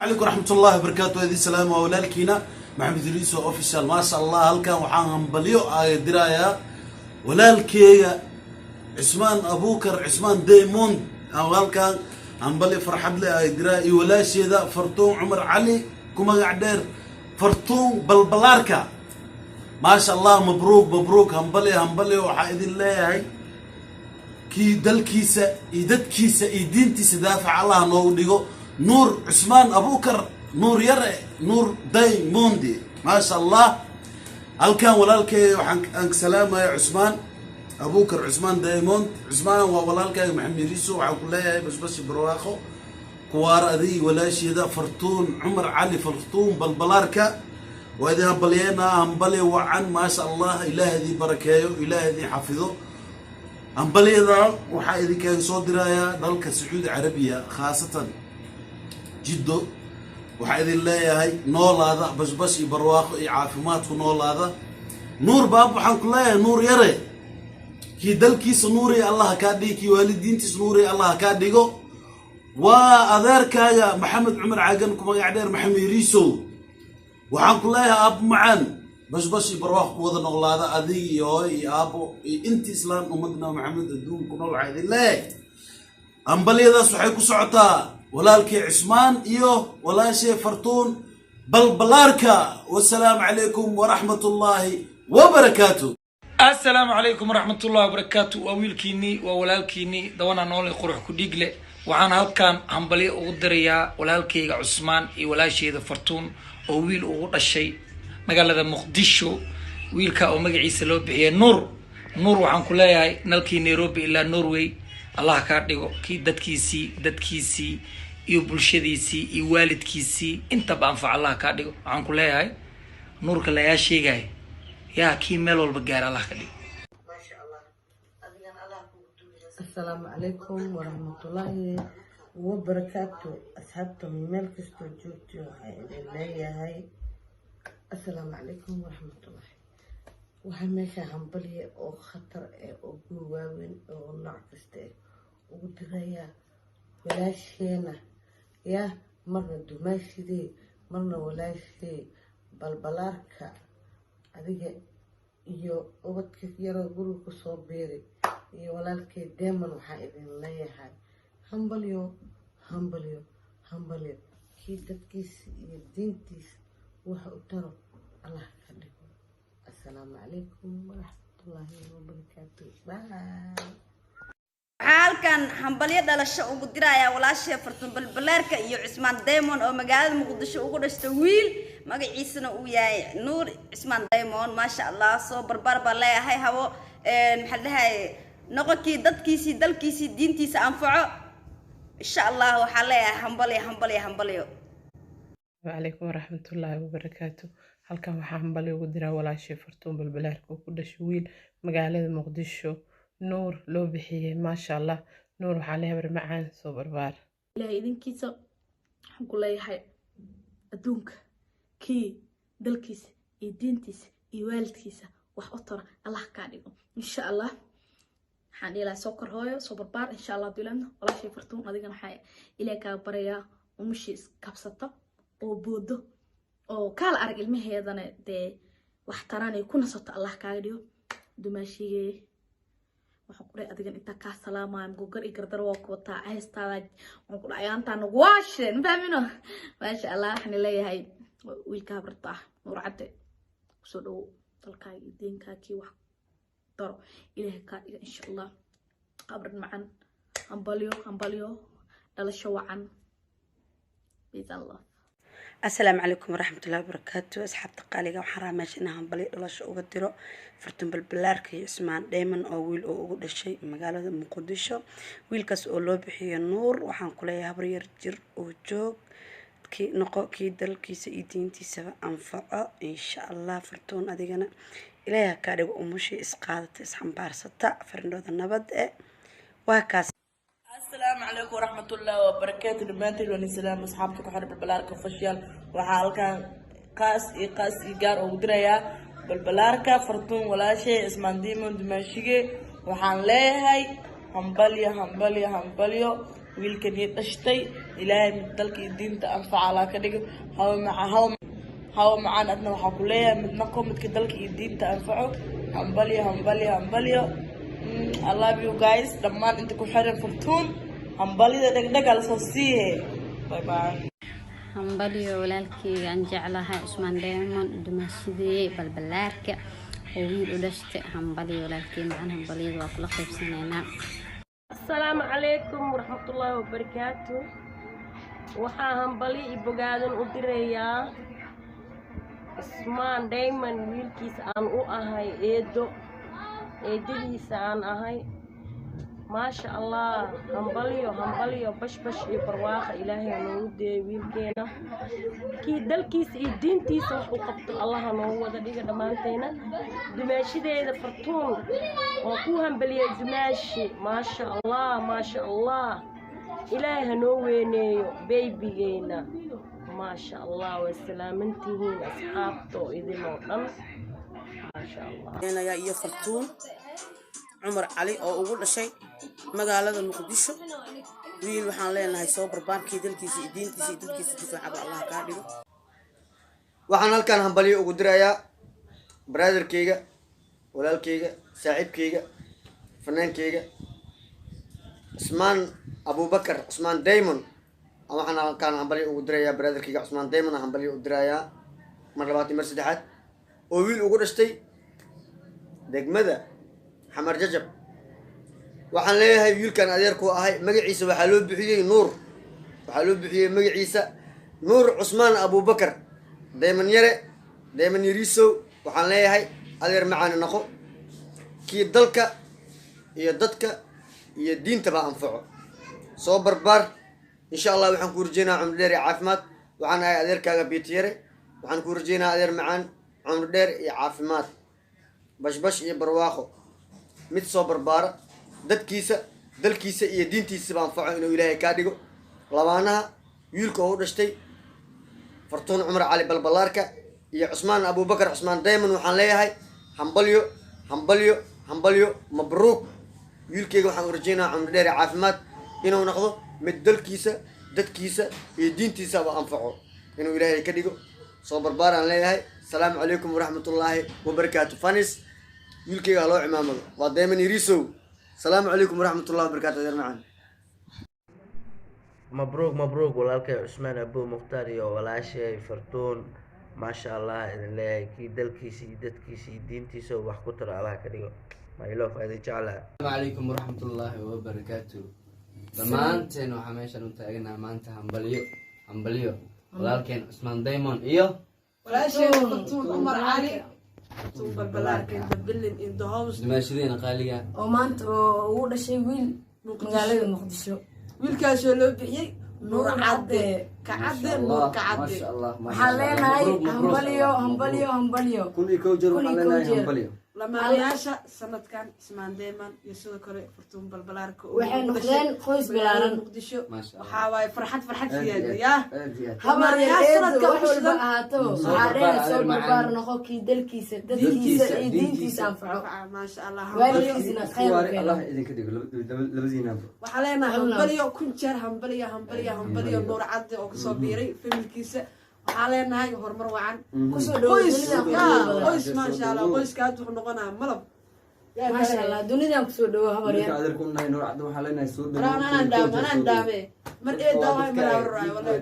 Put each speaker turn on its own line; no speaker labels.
عليكم ورحمة الله وبركاته. هذه السلام ولالكينا محمد ريسو اوفيشال ما شاء الله. هل كان وحان بليو درايا ولالكي عثمان ابوكر عثمان دايموند او هل كان بلي فرحد لي درايا ولا شيء ذا فرتون عمر علي كما قاعدير فرتون بالبلاركا ما شاء الله. مبروك مبروك هنبلي وحايد الله هاي كي دلكيسة يددكيسة يدينتيسة دافع الله نو ديغو نور عثمان أبوكر نور يرى نور دايموندي ما شاء الله. هل كان ولالك وحنك سلامة يا عثمان أبوكر عثمان دايموند عثمان ولالك محمد ريسو وحن كلها بس برواخو كوار أذي ولا شيء ذا فرتون عمر علي فرتون بالبلاركة وإذا هنبلينا هنبلي وعن ما شاء الله إله ذي بركايه إله ذي حفظه. هنبلي ذا وحايدي كان صدرايا دالك السعودية العربية خاصة جدو وحايد الله هاي نول هذا بس يبرواخ عافمات ونول هذا نور باب وحن كلها نور يرى كي دلكي سنوري الله كادي كي والدين تسنوري الله كاديجو وأذارك يا محمد عمر عاجنكم قاعدين محمد ريسو وحن كلها أب معن بس يبرواخ وذا نول هذا أذي يوي أبو أنت إسلام أمدنا محمد الدون كنول عايد الله أمبلي هذا صحيح سعطا ولالك عثمان إيوه ولا شيء فرتون بالبلاركا. والسلام عليكم ورحمة الله وبركاته.
السلام عليكم ورحمة الله وبركاته. وويلكيني وولالكيني دوانا نولي قروح كديقلي وعان هالكان هنبلي أغدريا ولالكي عثمان إي ولا شيء فرتون وويل أغد الشيء مقالة مقدشو ويلكا أو مقعيس لو بحيه نور وعان كلها نالكي نيروبي إلا نوروي الله كارديغو كي دادكيسي iyo bulshadiisii iyo waalidkiisii inta baan fa Allah ka dhigo waxaan ku leeyahay nuurka la yaa sheegay yaa ki meel walba gaar Allah ka dhigo
ma sha Allah adigan Allah ku duuliyo. Assalamu alaykum wa rahmatullahi wa barakatuh. asxaabta meel kasto joogto waxaan leeyahay assalamu alaykum wa rahmatullahi. waxaan meesha hambaliye oo khatar oo guwaawen oo nooc kasta ugu diraya walaasheena يا مرنا دماشدي مرنا ولاشدي بالبلاركا adiga iyo ubadka yaro guriga soo beeray iyo walaalkay deeman waxa idin leeyahay hambalyo kii dadkiisa iyo diintiisa waxa u taro Allah ka dhigo. Assalaamu alaykum wa rahmatullahi wa barakatuh. Bye.
halkan hambalyo dhalasho ugu diraya walaashay fartan balbalaarka iyo Cusmaan Diamond oo magaalada Muqdisho ugu dhashtay wiil magaciisana uu yahay Nuur Cusmaan Diamond ma sha Allah soo barbar leeyahay hawo maxaa dhahay noqonkii dadkiisii dalkiisii diintiisa anfaco insha Allah waxa leeyahay hambalyo.
wa alaykum warahmatullahi wabarakatuh. halkan waxa hambalyo ugu diraa walaashay fartan balbalaarka oo ku dhashay wiil magaalada Muqdisho نور لو بحيه ما شاء الله. نور وحالها برمعان سو بربار
لا إذن كيسا حنقول لها حي أدونك كي دلكيس يدينتيس يوالدكيس وحقطر الله كاريكم إن شاء الله حاني لا سكر هاي سو بربار إن شاء الله دولنا ولا شي فرتون هذيك حي إليك بريا ومشي كبسطة أو بودو أو كال أرجع المهي هذا ده واحتراني يكون صوت الله كاريو دمشي waxaan ku adigan inta ka salaamaam googar i gardar waa ku taa heestada waxaan ku dhacayantaan ugu waasheen faamino ma sha Allah waxaan leeyahay wiilka barta nuur cadde soo dhaw dalkaaga diinkaaki wax daro ilaahay ka dhiga insha Allah qabr macaan hambalyo dhalasho wacan بيت الله.
السلام عليكم ورحمة الله وبركاته. أصحاب تقاليقة وحراماش إنها هنبلي دلاش uga diro fartan balbalaarka Cusmaan Diamond oo wiil oo ugu dhashay magaalada Muqdisho wiilkaas oo loo bixiyo Nuur waxaan ku leeyahay habar yar jir oo joog kii dalkiisa iyo diintiisa anfaco insha Allah. fartoon adigana ilaahay ka dhigo umushi isqaadata isxambaarsata farndooda nabad waa kaas.
السلام عليكم ورحمة الله وبركاته. دمانتي والسلام أصحابك وحرب البلاركة فشيال وحالكان قاس إيجار أو دريا بالبلاركة فرتون ولا شيء اسمه ديمون دمشقي وحان ليهاي همبليو wiilkani dhashtay ilaahay mid dalka iyo diinta anfaca Allah ka dhigo hawa macaan adna waxaa ku leeyahay midna ko midka dalka iyo diinta anfaco hambalyo I love you guys dhammaan inta ku xiran Fortune hambalyada dhagdhaga la soo siiye bye bye
hambalyo walaalkeyga aan jeclahay Usman Diamond dumaashidii balbalaarka oo wiil u dhashtay hambalyo walaalkey macaan hambalyada waa kula qaybsanaynaa
السلام عليكم ورحمة الله وبركاته waxaa hambali i bogaadan u dirayaa Usman Diamond wiilkiisa aan u ahay eedadiisa aan ahay maasha Allah hambalyo bashbash iyo barwaaqa ilaahay noogu deeyo wiilkeena kii dalkiisa iyo diintiisa wax u qabto Allah noogu wada dhiga dhamaanteena dumaashideeda Fortune oo ku hambaliyay dumaashi maasha Allah ilaahay noo weyneeyo babygeena maasha Allah wa salaamantihiin asxaabto idinoo dhan maasha Allah
anaga iyo Fortune Umar Ali oo ugu dhashay magaalada Muqdisho wiil waxaan leenahay soo barbaarkii dalkiisa iyo diintiisa iyo dadkiisa difaaca Allah ka dhigo
waxaan halkan hambaliyo ugu dirayaa brotherkeyga walaalkeyga saaxiibkeyga fanaankeyga Usman Abubakar Usman Diamond waxaan halkan hambaliyo ugu dirayaa brotherkeyga Usman Diamond hambaliyo u dirayaa mar labaad mar saddexaad oo wiil ugu dhashtay degmada xamar jajab waxaan leeyahay wiilkan adeerku ahay magaciisa waxa loo bixiyay Nuur Usman Abubakar Diamond Yariso waxaan leeyahay adeer macaan naqo kii dalka iyo dadka iyo diinta ba anfaco soo barbaar insha Allah waxaan ku rajeenaa cumri dheer iyo caafimaad waxaan ahay adeerkaaga biitiyare waxaan ku rajeenaa adeer macaan cumri dheer iyo caafimaad bashbash iyo barwaaqo mid soo barbaara dadkiisa dalkiisa iyo diintiisa baan anfaco inuu ilaahay ka dhigo labaanaha wiilka oo dhashtay Fortune Umar Ali balbalaarka iyo Usman Abubakar Usman Diamond waxaan leeyahay hambalyo mabruuk wiilkeyga waxaan u rajeynayaa cumri dheer caafimaad inuu noqdo mid dalkiisa dadkiisa iyo diintiisa ba anfaco inuu ilaahay ka dhigo soo barbaaraan leeyahay salaamu calaykum waraxmatullaahi wabarakaatu fanis wiilkeyga loo cimaamado waa Diamond Yariso salaamu calaykum waraxmatullaahi wabarakaatu adeer macaan
مبروك walaalkay Usman Abu Mukhtar iyo walaashay Fortune ما شاء الله إذن الله كي دلكيسي دتكيسي دينتيسو وحكو ترى الله كديو my love هذه جعلها
السلام عليكم ورحمة الله وبركاته دمانتين وحميشة نتاقنا مانتا همبليو ولكن عثمان دايمون إيوه
walaashay Fortune Umar Ali balbalaarka bilin in the house
دماشدين قاليا
oo maanta oo ugu dhashay wiil magaalada Muqdisho
wiilkaas oo loo bixiyay Nuur Cadde Kacadde
ما شاء الله
waxaan leenahay hambalyo
kun iyo jir waxaan leenahay hambalyo
lamaanayaasha sanadkan Usman Diamond iyo sidoo kale Fortune balbalaarka
waxay noqdeen qoys balaaran
Muqdisho waxa waay farxad fiyeeda
hambalyaasha sanadkan waxba ahaato waxaan soo barbaar noqo kii dalkiisa dadkiisa iyo diintiisa anfaco
ma sha Allah
waalidkiisna khayr
Allah idinka dhigo labadiina
waxaan leenahay hambalyo kun jeer hambalyo Nuur Cadde oo kasoo biiray familkiisa waxaan leenahay horumar wacan
kusoo dhawaad
qoys ma sha Allah qoyska aad wuxuu noqonaa malab
ما شاء الله دنيا كسود هبر
يا قادر كنا نور عبد الله لنا يسود
انا دامه مر ايه داوي مر والله